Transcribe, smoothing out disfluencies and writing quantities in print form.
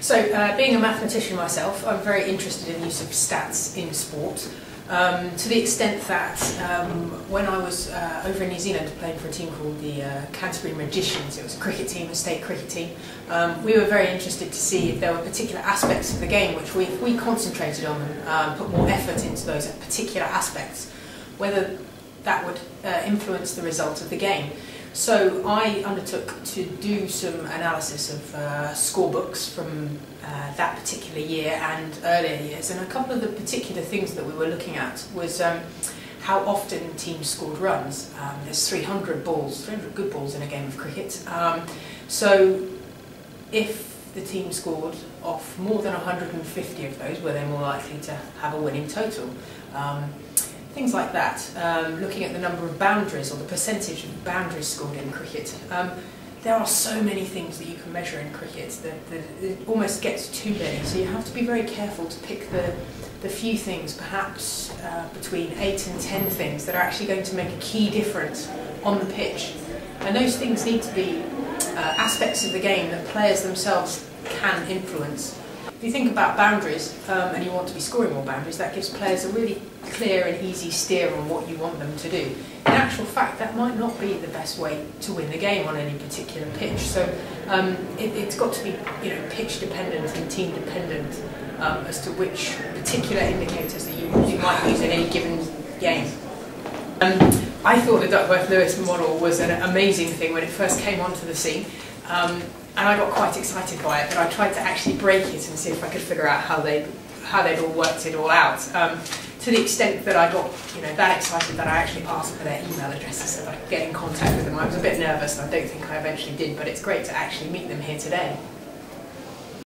Being a mathematician myself, I'm very interested in the use of stats in sport, to the extent that when I was over in New Zealand playing for a team called the Canterbury Magicians, it was a cricket team, a state cricket team, we were very interested to see if there were particular aspects of the game which we concentrated on and put more effort into those particular aspects, whether that would influence the result of the game. So I undertook to do some analysis of scorebooks from that particular year and earlier years, and a couple of the particular things that we were looking at was how often teams scored runs. There's 300 good balls in a game of cricket. So if the team scored off more than 150 of those, were they more likely to have a winning total? Things like that, looking at the number of boundaries or the percentage of boundaries scored in cricket. There are so many things that you can measure in cricket that it almost gets too many, so you have to be very careful to pick the few things, perhaps between 8 and 10 things that are actually going to make a key difference on the pitch. And those things need to be aspects of the game that players themselves can influence. If you think about boundaries and you want to be scoring more boundaries, that gives players a really clear and easy steer on what you want them to do. In actual fact, that might not be the best way to win the game on any particular pitch. So it's got to be, pitch dependent and team dependent as to which particular indicators that you might use in any given game. I thought the Duckworth-Lewis model was an amazing thing when it first came onto the scene. And I got quite excited by it, but I tried to actually break it and see if I could figure out how they'd all worked it all out. To the extent that I got that excited that I actually asked for their email addresses so that I could get in contact with them. I was a bit nervous, and I don't think I eventually did, but it's great to actually meet them here today.